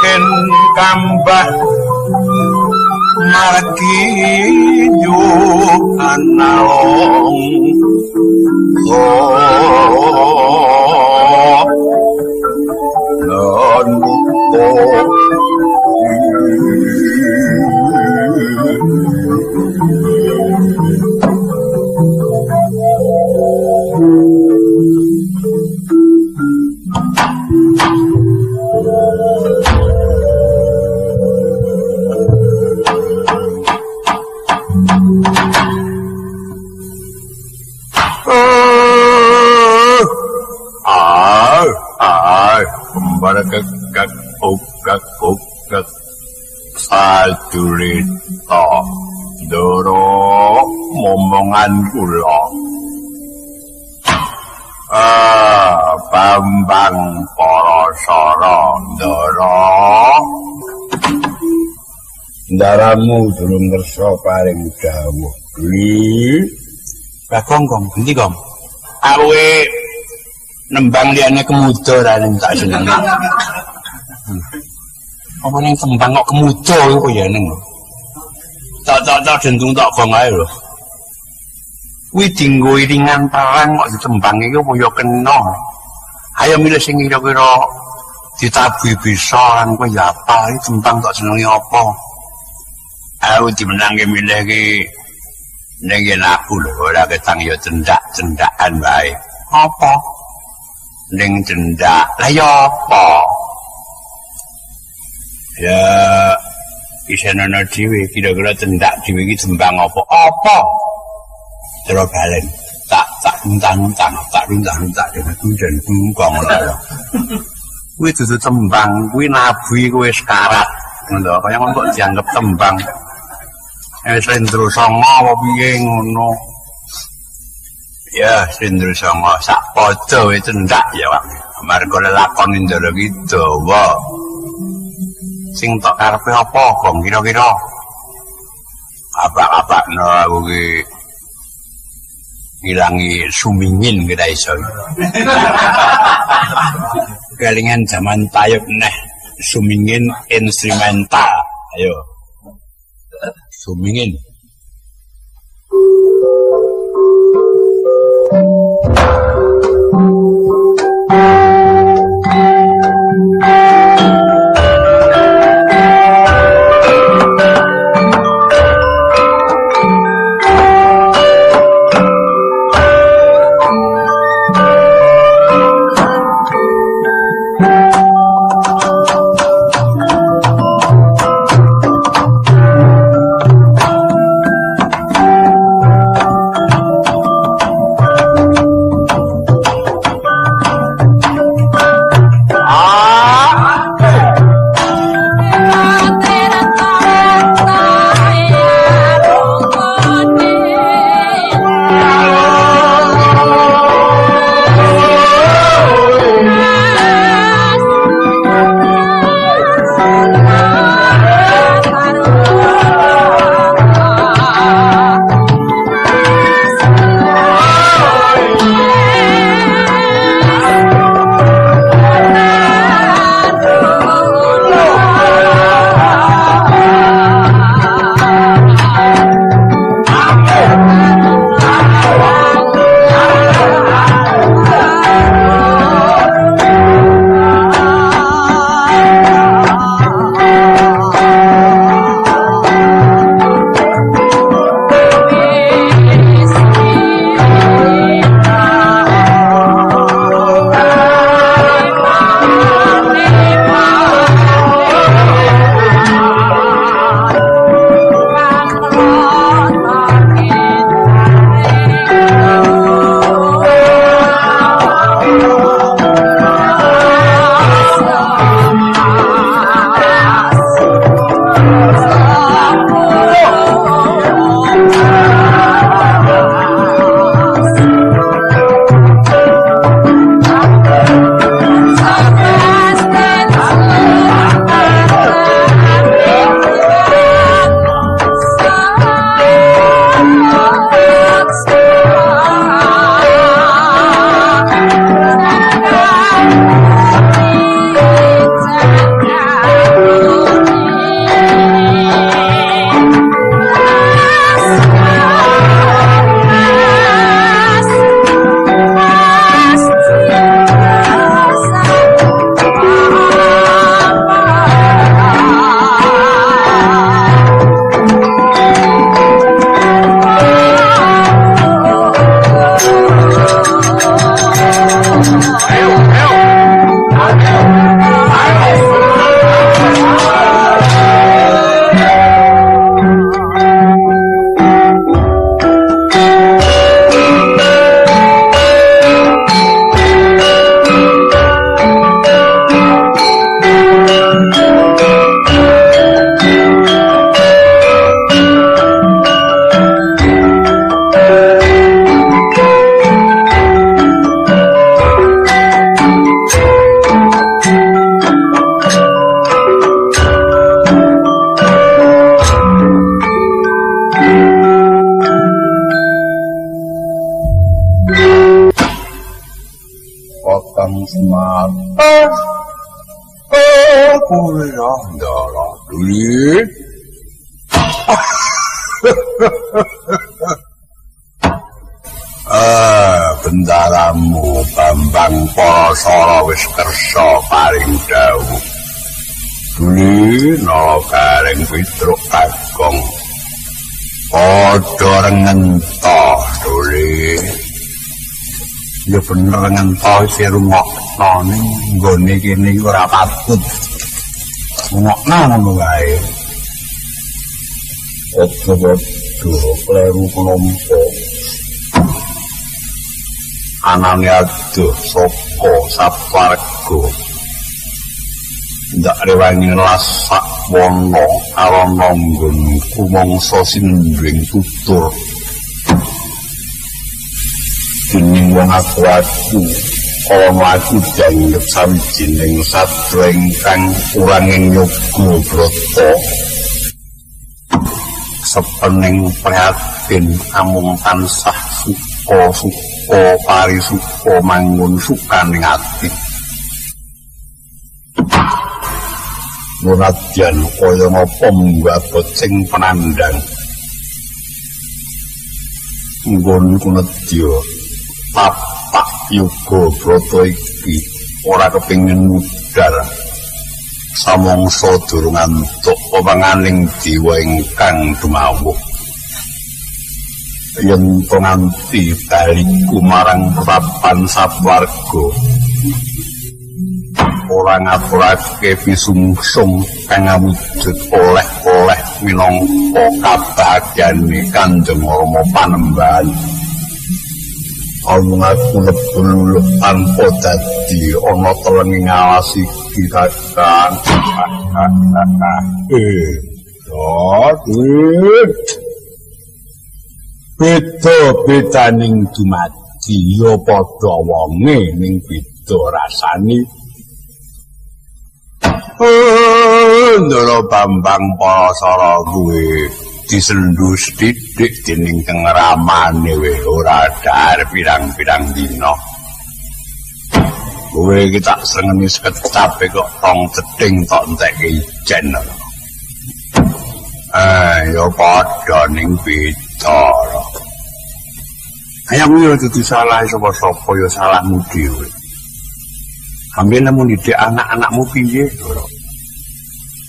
ken kambah margi yu analong Gak sadurita doro momongan kula Bambang Parasara Ndara ndaramu durung kersa paring dawuh Bagong endi Gong awe nembang liyane kemuda ra ning tak seneng apa ning tembang kok kemuda iku ya ning tak dentung tak gong ae lho kuwi dinggo iringan perang kok ditembang iki apa ya kena ayo milih sing kira-kira ditabuhi bisa lan kowe ya apa iki tembang tak senengi apa aku dimenangke milih iki ning yen aku lho ora ketang ya cendak-cendakan wae apa ning cendak la ya apa ya isenono dhewe kira-kira cendak dhewe iki tembang apa terus balen tak untang-untang dengan kudan bungkong lho kuwi dudu tembang kuwi nabi kuwi sekarat ngono kaya kok dianggap tembang Sendro Songo apa piye ngono ya Sendro Songo sak padha wae cendak ya Pak amarga lelakon Ndara ki dawa sing tok karepe apa Gong kira-kira apa-apakno aku ki ngilangi sumingin kita iso kelingan zaman tayub neh sumingin instrumental ayo sumingin kakang Semar. Kowe ndara duli. Bendaramu Bambang Parasara wis kersa paring dawuh. Duli nala kareng Pitruk Bagong. Padha rengento duli. Ya bener ngento sing rungokno ning nggone kene iki ora patut. Rungokno ngono wae. Ojo kleru kelompok. Anane aduh saka Sapwarga. Ndak rewangi lasak wana arana nggonku mangsa sinendring tutur. Dening wong aku ana aku janggep sawijining sadra ingkang urang ing yoga brata. Sepening prihatin amung tansah suka parisuka mangun sukaning ati. Munadyan kaya ngapa mbabot sing penandang. Nggonku nedya tapak yoga brata iki ora kepengin mudhar. Samangsa durung antuk pemanganing jiwa ingkang dumawuh. Yen to nganti baliku marang papan Sapwarga ora ngaturake pisungsung kang awujud oleh-oleh minangka kabagyane Kanjeng Rama Panembahan. Omong aku lebul tanpa dadi ana telenging alas iki kakang. Beda-bedaning dumadi ya padha wonge ning beda rasane. Ndara Bambang Parasara kuwi disendhu sithik dening kengramane wis ora dar pirang-pirang dina. Kowe iki tak srengeni sekecap kok tong cething tok entekke ijen. Ya padha ning beda. Ayam yo dudu salah sapa-sapa ya salahmu dhewe. Ambil namun didik anak-anakmu piye ora.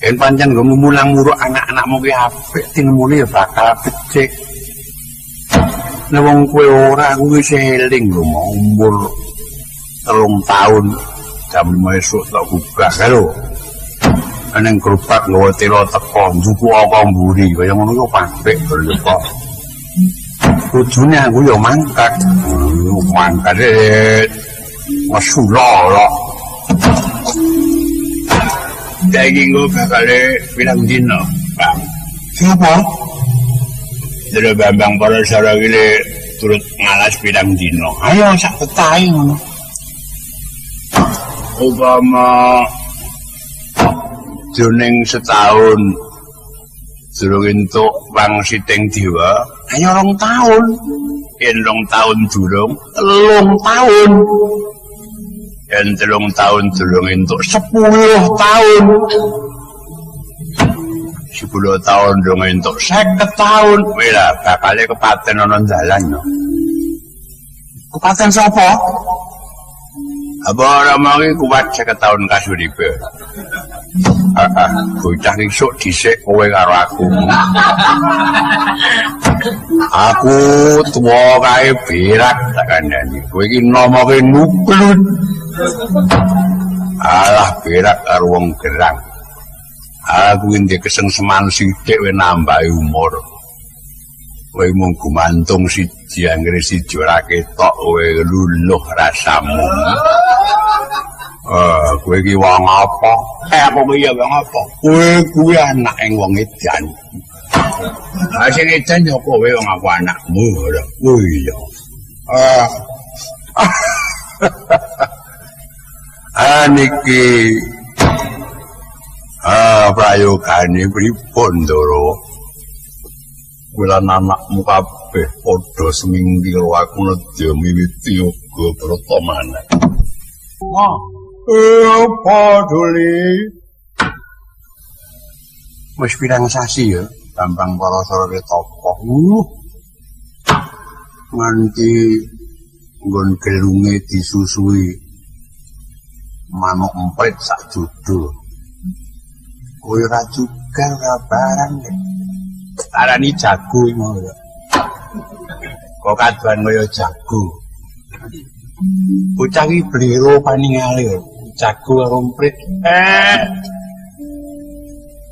Yen pancen nggo mulang muruk anak-anakmu ki apik tinemune ya bakal becik. Nek wong kowe ora kuwi seling lho mau umur 3 tahun jam 5 esuk tak gugah lho. Neng gerobak nggawa tela teko njuku apa mburi kaya ngono yo apik lho kok. Bojone aku yo mangkat. Mangkat masula. Daging gue bakal bilang dino, Bang. Siapa? Dari Bambang Parasara gini turut ngalas bilang dino. Ayo sak petai ngono. Upama jroning setahun durung entuk wang siting dewa. Ayo 2 tahun. Yen 2 tahun durung 3 tahun. Yen 3 tahun durung entuk 10 tahun. 10 tahun durung entuk 50 tahun. Wela bakale kepaten ana dalan yo. Kepaten sapa? Apa ora mau kuwat 50 tahun kasuripe. Bocah isuk dhisik kowe karo aku. Aku tuwa kae berak tak kandhani. Kowe iki nomake nuklut. Alah berak karo wong gerang. Aku ndek kesengseman sithik wis nambahi umur. Kowe mung gumantung siji anggere siji ora ketok kowe luluh rasamu. Kowe iki wong apa? Aku iki wong apa? Kowe kuwi anak ing wong edan. Ha sing edan yo kowe wong aku anakmu lho. Oh iya. Niki prayogane pripun Ndara? Kulan anakmu kabeh padha semingkir aku nedya miwiti yoga brata maneh. Wah, paduli. Wis pirang sasi ya, Bambang Parasara Ketapa. Nganti nggon gelunge disusui manuk emprit sak judul. Kowe ora juga ora barang. Arani jago ngono ya. Kok kaduan kaya jago. Bocah iki bliro paningale. Jago karo emprit.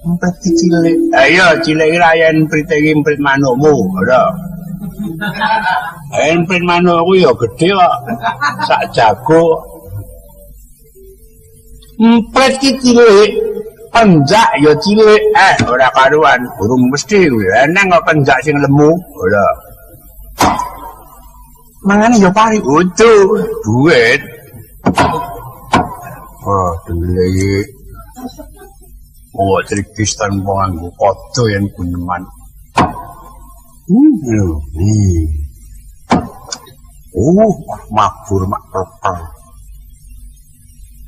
Emprit cilik. Ayo cilik ra yen emprit iki emprit manukmu, ora. Emprit manukku ya gedhe kok. Sak jago. Emprit iki cilik. Penjak ya cilik, ora karuan, burung mesti kuwi. Eneng kok penjak sing lemu, ora. Mangane ya pari utuh, duit. Oh, dene iki. Oh, trikis tanpa nganggo padha yen guneman. Mabur mak propel.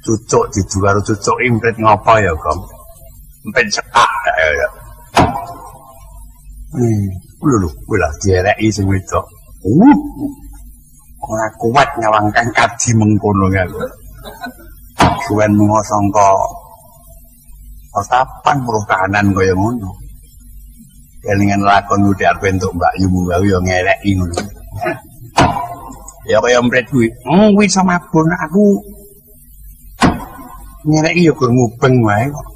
Cucuk didu karo cucuk imprit ngopo ya, Gom? Empit sekak ya. Lho, kuwi lah diereki sing wedok. Ora kuat nyawangkan kaji mengkono ya. Suwen lunga sangka Kapan muruh kahanan kaya ngono. Kelingan lakon udah arep entuk Mbak Yumu aku ya ngeleki ngono. Ya kaya empret kuwi. Kuwi sama pun aku ngeleki ya gur mubeng wae kok.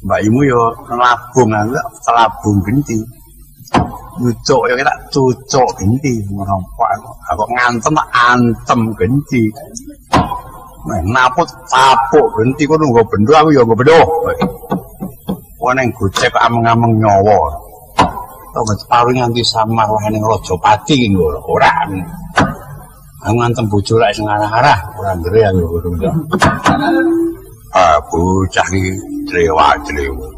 Mbak Yumu ya ngelabung aku telabung genti. Nyucuk ya tak cucuk genti ngono aku ngantem antem genti. Napa tapuk genti kono nggo bendo aku ya nggo bendo. Wong nang gocek ameng-ameng nyawa. Tong separuh nganti samar wae ning Rajapati iki lho ora. Aku ngantem bojo lek sing arah-arah ora ndere aku ngono. Bocah iki trewa-trewa.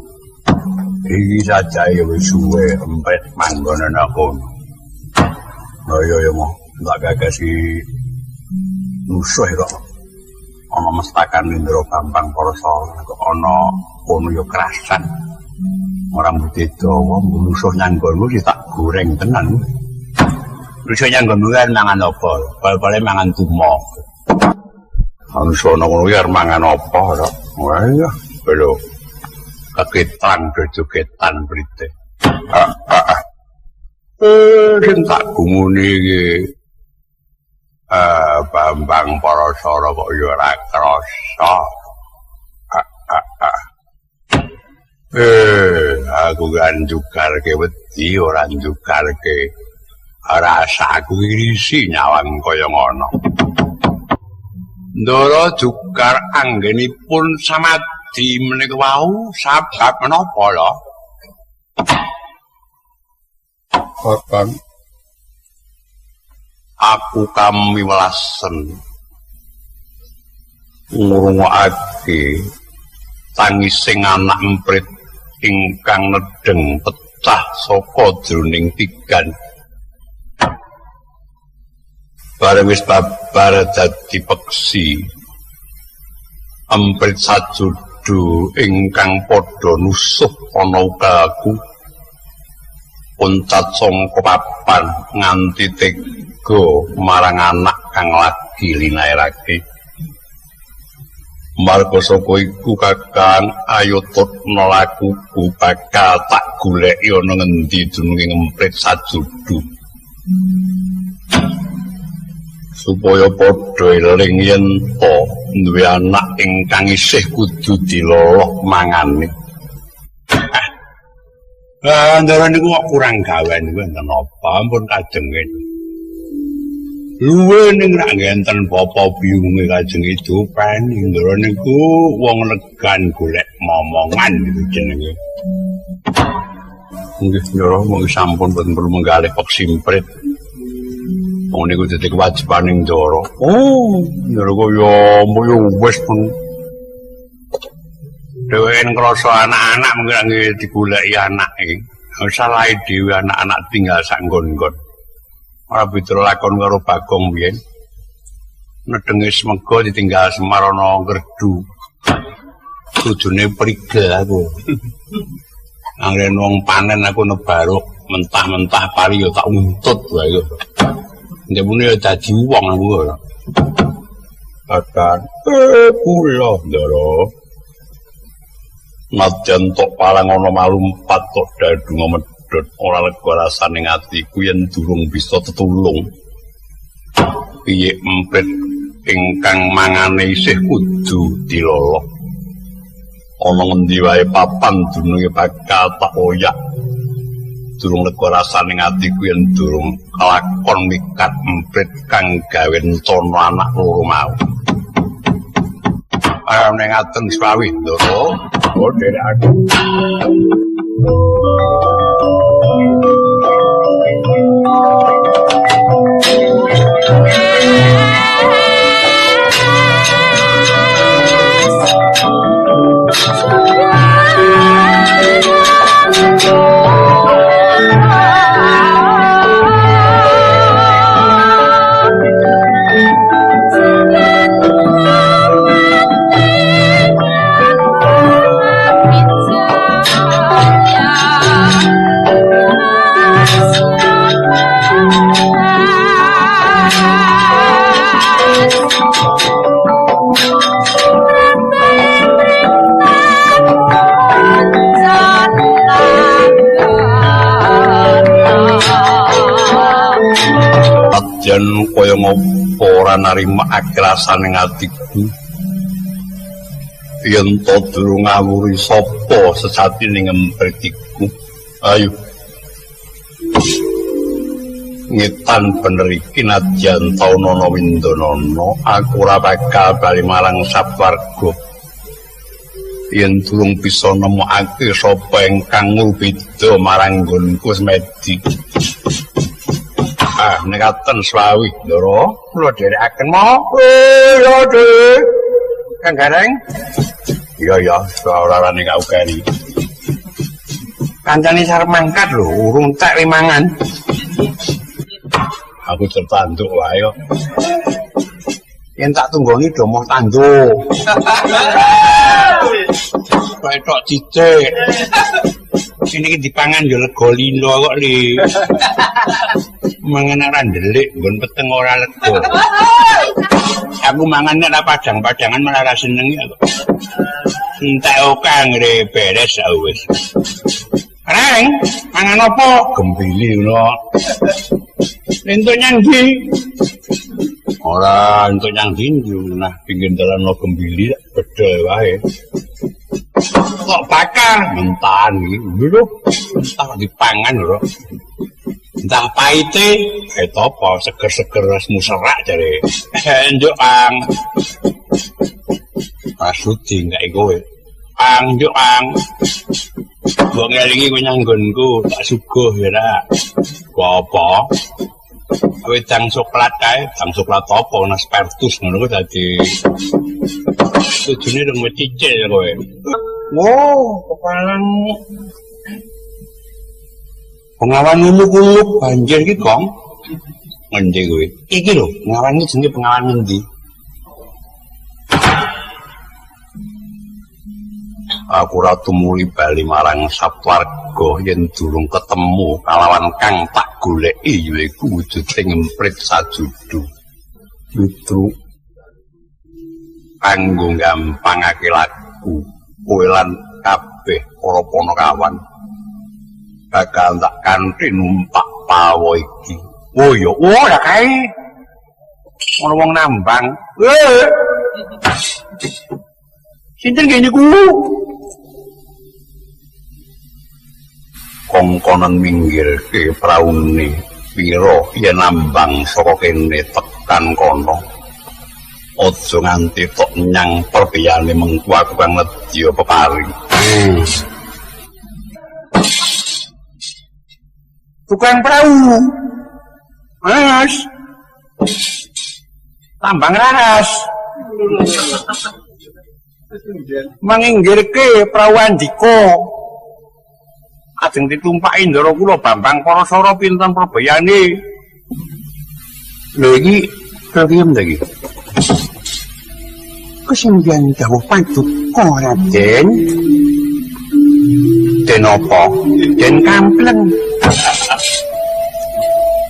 Iki saja ya wis suwe empet manggon ana kono. Oh iya mo, tak gagasi musuh kok. Ana mestakan Indra Bambang Parasara kok ana kono ya kerasan. Ora mesti dawa musuh nyanggonmu tak goreng tenan. Musuh nyanggonmu kan mangan apa? Bal-bale mangan tumo. Angsono ngono ya mangan apa kok. Wah iya, lho. Keketan kejogetan brite. Sing tak gumuni iki Bambang Parasara kok ya ora krasa. Aku kan njukarke wedi ora njukarke rasaku irisi nyawang kaya ngono. Ndara jukar anggenipun samadhi menika wau sabab menapa lho? Kakang aku kamiwelasen ngrungokake tangising anak emprit ingkang nedeng pecah saka jroning tigan. Bareng wis babar dadi peksi emprit sajudu ingkang padha nusuh ana ukaku puncat sangka papan nganti tega marang anak kang lagi linairake. Marga saka iku Kakang ayo tutna lakuku bakal tak goleki ana ngendi dununging emprit sajudu. Supaya padha eling yen to duwe anak ingkang isih kudu dilolok mangane. Ndara niku kok kurang gawen kuwi enten apa ampun kajengen. Luwe ning rak ngenten bapa biyunge Kajeng Idupan ndara niku wong legan golek momongan gitu jenenge. Nggih ndara mung sampun boten perlu menggalih peksimprit. Wong niku dadi kewajibaning ndara. Oh, ndara kaya mboyo wis pun dheweke ngrasa anak-anak mung digoleki anak iki. Salahe dhewe anak-anak tinggal sak nggon-nggon. Ora beda lakon karo Bagong biyen. Nedenge Semega ditinggal Semar ana Ngredu. Tujune prigel aku. Anggen wong panen aku nebaruk mentah-mentah pari ya tak untut wae. Ndemune ya dadi wong aku. Akan kula ndara. Madyan tok palang ana malumpat tok dadung medhot ora lega rasane atiku yen durung bisa tetulung. Piye emprit ingkang mangane isih kudu dilolok. Ana ngendi wae papan dununge bakal tak oyak. Durung lega rasane atiku yen durung kelakon mikat emprit kang gawe entono anak loro mau. Arep ngaten Slawi ndara. Oh, derek aku. Jan kaya ngopo ora narima akrasane atiku. Yen to durung ngawuri sapa sejatine ngempretiku. Ayo. Ngetan bener iki nadyan taunana windanana aku ora bakal bali marang Sapwarga. Yen durung bisa nemokake sapa ingkang ngubeda marang nggonku semedi. Nekaten Slawi, Ndara, kula dherekaken mau. Ya, Dik. Kang Gareng. Iya, saorane gak ugari. Kancane sarep mangkat lho, urung tak rimangan. Aku tertanduk wae yo. Yen tak tunggoni do moh tanduk. Kae tok cicik. Sini iki dipangan yo lega lilo kok li. Mangan ora ndelik nggon peteng ora lega. Aku mangan nek padang-padangan malah ra seneng ya kok. Entek okang re beres wis. Reng, mangan apa? Gembili ngono. Entuk nyang ndi? Ora entuk nyang ndi nah pinggir dalan no gembili bedhe wae. Kok bakar mentahan iki lho. Entah dipangan lho. Entah paite itu apa seger-seger muserak jare. Njuk ang. Pasudi gak kowe. Ang njuk ang. Wong elingi kowe nyanggonku tak suguh ya ra. Apa? Wedang coklat kae, dang coklat apa Naspertus ngono kuwi dadi tujune rung cicil kowe. Wow, kepalan pengawan uluk-uluk banjir iki, Gong. Ngendi kowe? Iki lho, pengawan iki jenenge pengawan ngendi? Aku ora tumuli bali marang Sapwarga yen durung ketemu kalawan kang tak goleki yaiku wujude ngemprit sajudu. Itu kanggo gampangake laku kowe lan kabeh para Panakawan. Bakal tak kanthi numpak pawa iki. Oh ya, ora kae. Ono wong nambang. Sinten kene ku? Kongkonan minggirke praune pira yen nambang saka kene tekan kono. Aja nganti tok nyang perbeyane mengku aku kang nedya peparing. Tukang perahu. Mas. Tambang raras. Manginggirke perahu Andika. Ajeng ditumpaki ndara kula Bambang Parasara pinten perbayane. Lho iki kepiyem ta iki? Kesenggian dawuh paduka Raden. Den apa? Den Kampleng.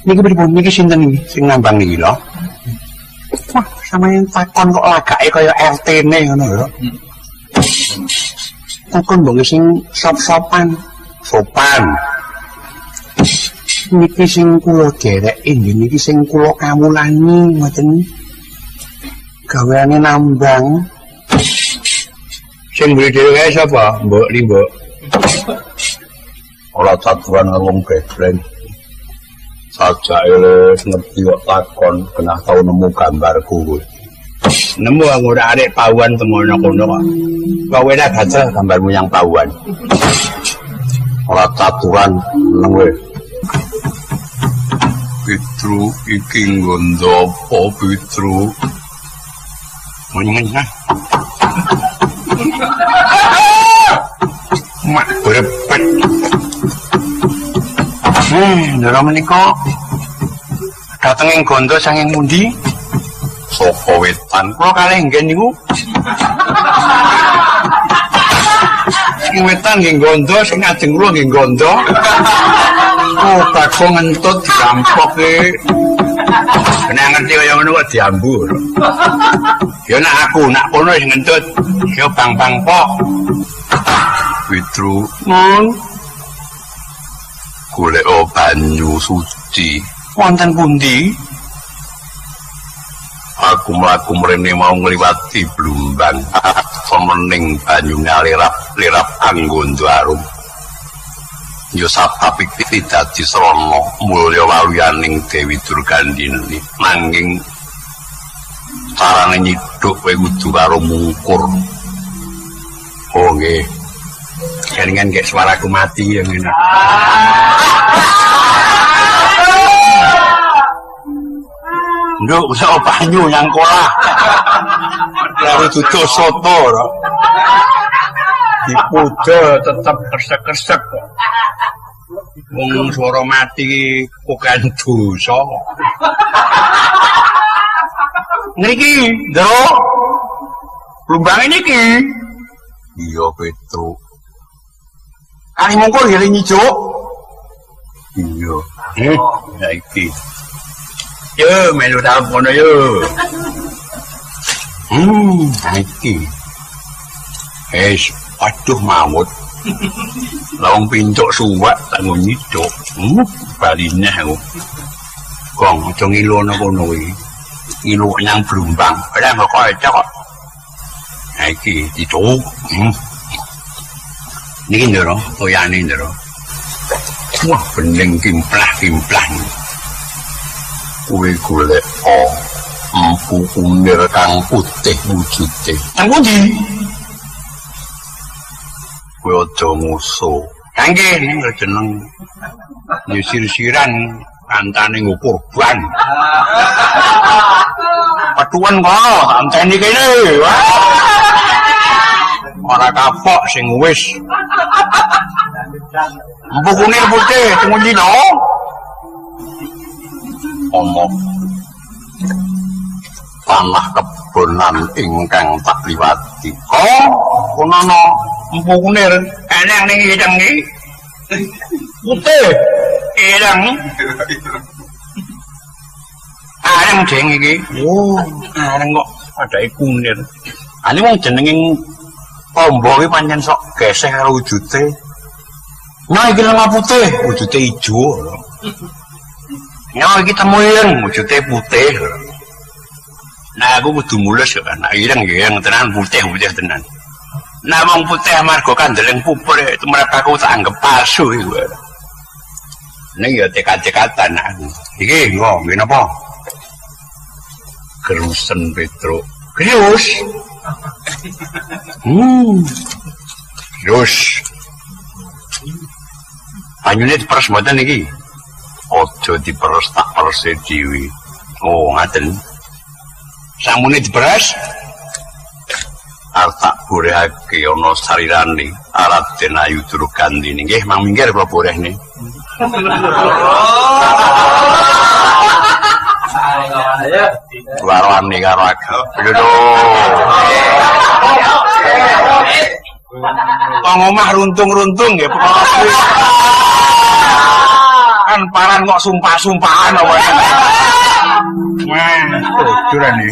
Niki pripun niki sinten iki sing nambang niki lho? Wah, sampeyan takon kok lagake kaya RT-ne ngono lho. Takon mbok sing sop-sopan. Sopan. Niki sing kula derek inggih niki sing kula kawulani ngoten. Gaweane nambang. Sing mburi dhewe kae sapa? Mbok li mbok. Ora caturan ngomong gebleng. Sajake wis ngerti kok takon kena tau nemu gambarku kuwi. Nemu aku ora arek pawuan temono kono kok. Kowe ora baca gambarmu yang pawuan. Ora caturan neng kowe. Pitru iki nggondo apa Pitru? Menyengat. Mak berepet. Ndara menika dateng ing gondo sanging pundi? Saka wetan. Kula kalih nggen niku. Sing wetan nggih gondo, sing ajeng kula nggih gondo. Oh, bakso ngentut dirampoke. Kena ngerti kaya ngono kok diambu. Ya nak aku, nak kono sing ngentut. Ya bang-bang pok. Pitru, golek banyu suci. Wonten pundi? Aku mlaku mrene mau ngliwati Blumbang. Pemening banyu ngalirap-lirap anggondo arum. Ya sabab iki dadi srana mulya waluyaning Dewi Durgandini. Nanging carane nyiduk kowe kudu karo mungkur. Oh nggih. Kelingan gek suaraku mati yang ngene. Nduk usah banyu yang kolah. Lalu tutuk soto ora. Dipuja tetep kersek-kersek kok. Wong swara mati bukan dosa. Niki, Ndro. Blumbang niki. Iya, Petru. Kali mungkur ya nyijuk. Iya. Ya iki. Yo, melu ta kono yo. Iki. Aduh mamut. Lawang pincuk suwak tak nyiduk. Baline aku. Gong aja ngilono kono iki. Ngilo nyang Blumbang. Ora kok kok. Iki dicuk. Niki ndoro, oyane ndoro. Wah, bening kimplah-kimplah. Kuwi golek empu kunir kang putih wujude. Nang pundi? Kowe aja nguso. Kangge ning jeneng nyisir-siran antane ngukur ban. Patuan kok, antene kene. Ora kapok sing wis. Empu kunir putih tunggu dino. Ana tanah kebonan ingkang tak liwati. Oh, kono empu kunir enek ning ideng iki. Putih ideng. Areng jeng iki. Oh, areng kok padake kunir. Ane wong jenenging Tombo iki pancen sok geseh karo wujude. Nah iki lenga putih, wujude ijo. Nah iki temuyen, wujude putih. Nah aku kudu mulus kan. Nah ireng tenan putih tenan. Nah wong putih amarga kandeleng pupur itu mereka aku tak anggap palsu iku. Ning ya tekad-tekatan aku. Iki kok ngene apa? Gerusen Petro. Krius. Terus banyune diperes mboten iki. aja diperes tak perse dhewe. Oh, ngaten. Samune diperes arep tak borehake ana sarirane Raden Ayu Durgandini. nggih, mang minggir kula borehne. Warwani karo agel. Lho. Wong omah runtung-runtung nggih perkara kuwi. Kan paran kok sumpah-sumpahan apa. Wah, jurane.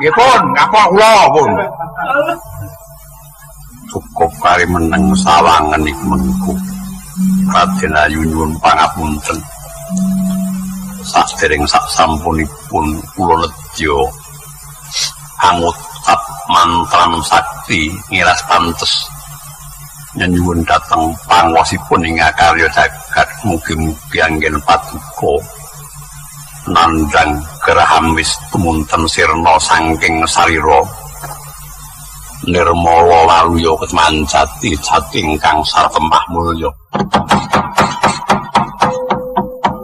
Nggih pun, ngapa kula pun. Cukup kari meneng sawangan iku mengku. Raden Ayu nyuwun pangapunten. Sadereng sak sampunipun kula nedya angutat mantran sakti ngiras pantes nyuwun dhateng pangwasipun ing karya jagat mugi-mugi anggen paduka nandhang geraham wis tumunten sirna saking sarira nirmala waluya kemanjati jati ingkang sartempah mulya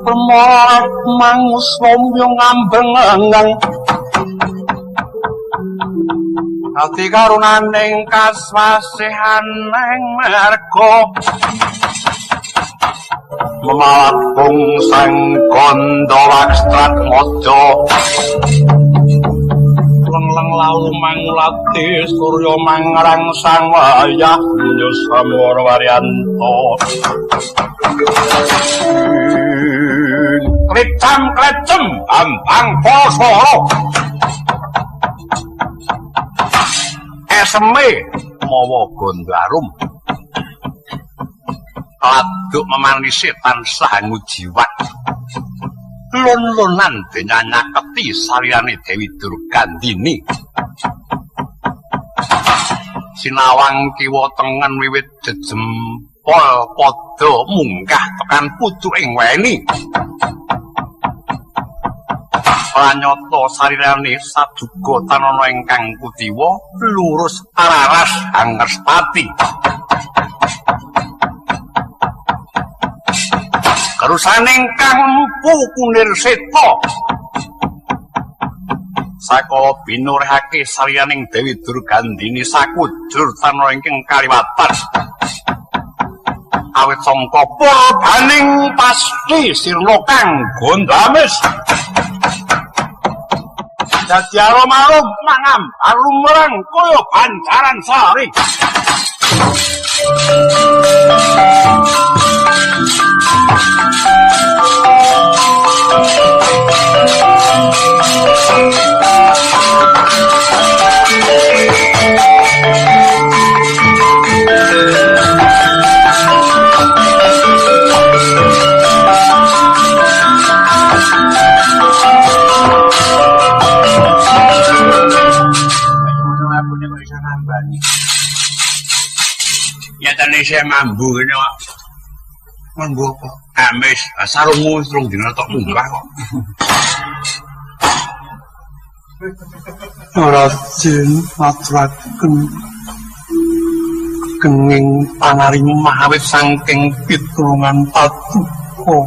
pemorat mangus wombyong ngambeng-anggang ati karunaning kaswasihan ing marga memalapung sang kondo wakstrat mojo leng-leng lalu manglati surya mangrang sang wayah nyusamur waryanto klecam-klecem ambang posoro eseme mawa gondarum aduk memanisi tansah ngujiwat lun-lunan denyanyaketi saliyane Dewi Durgandini sinawang kiwa tengen wiwit jejempol padha munggah tekan pucuking weni pranyata sarirane saduga tanana ingkang kudiwa lurus araras Anggerspati karusane ingkang empu kunir seta sakala binurehake saliyaning Dewi Durgandini sakujur tanana ingkang kaliwatan awit sangka purbaning pasti sirna kang gondames dadi arum-arum mangam arumrang kaya banjaran sari nyatane saya mambu kene kok. Mambu apa? Amis, sarungmu rong dina tok munggah kok. Raden aturaken kenging panarimah awit saking pitulungan paduka.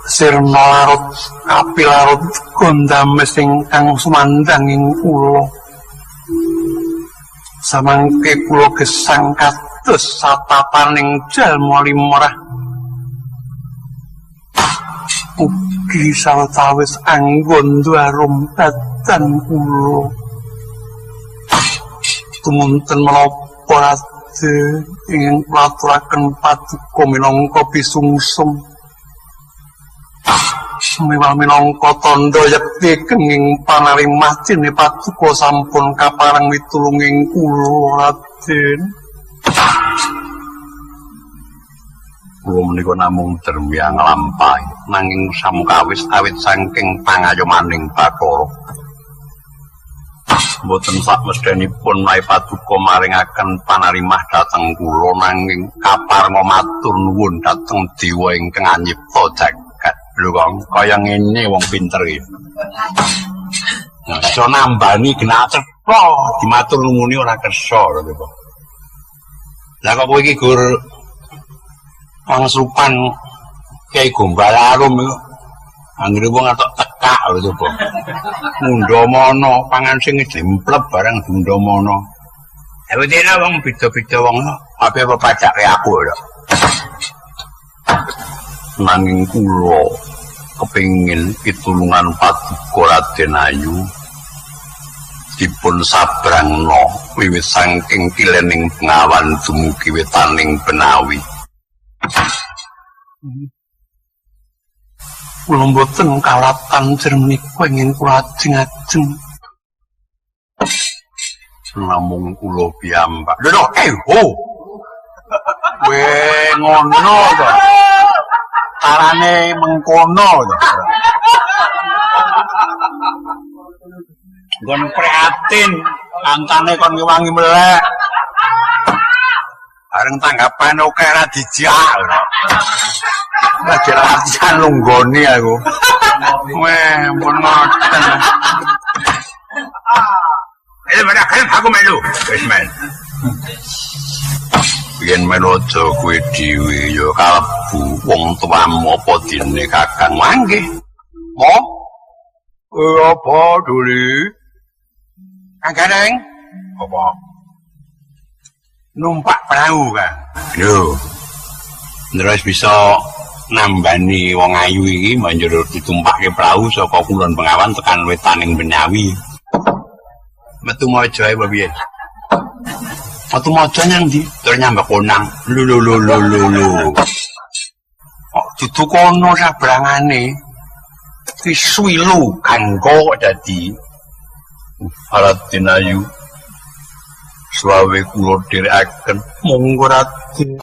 Sirna larut kapilarut gondames ingkang sumandang ing kula. Samangke kula gesang kados satapaning jalma limrah ugi sawetawis anggon dwarum dadan kula tumunten menapa Raden ingin kulaturaken paduka minangka pisungsum semiwa minangka tandha yekti kenging panarimah dene paduka sampun kapareng mitulunging kula Raden. Kula menika namung dermiang lampahi nanging samkawis awit saking pangayomaning Bathara. Mboten sakmesthenipun menawi paduka maringaken panarimah dhateng kula nanging kaparenga matur nuwun dhateng dewa ingkang anyipta jagat. Lho Kang, kaya ngene wong pinter iki. Nah, iso nambani genak cetha, dimatur nuwuni ora kersa lho kok. Lah kok kowe iki gur pangsupan Kyai Gombal Arum iku. Anggere wong atok tekak lho coba. Mundhamana pangan sing jempleb barang Mundhamana. Ewetene wong beda-beda wong apa pacake aku lho. Nanging kula kepingin pitulungan paduka Raden Ayu dipun sabrangno wiwit saking kilening Bengawan dumugi wetaning Benawi. Kula mboten kalatan jermenika ingin kula ajeng-ajeng. Namung kula piyambak. Lho, ho. Ngono to. Carane mengkono to. Nggon prihatin, antane kon ngewangi melek. Bareng tanggapan oke ra dijak. Lagi latihan lunggoni aku. Mpun ngoten. Pada kalian aku melu. Wis men. Yen melu aja kuwi dhewe ya kalebu wong tuamu apa dene Kakang mangke. Mo? Apa duli? Kang Gareng? Apa? Numpak perahu kan? Lho. Terus bisa nambani wong ayu iki banjur ditumpake perahu saka kulon Bengawan tekan wetaning Benawi. Metu mojo ae piye? Metu mojo nang ndi? Terus nyambak konang. Lho. Kok dudu kono sabrangane. Ki suwilu kanggo dadi Raden Ayu. Suwawe kula dherekaken monggo Raden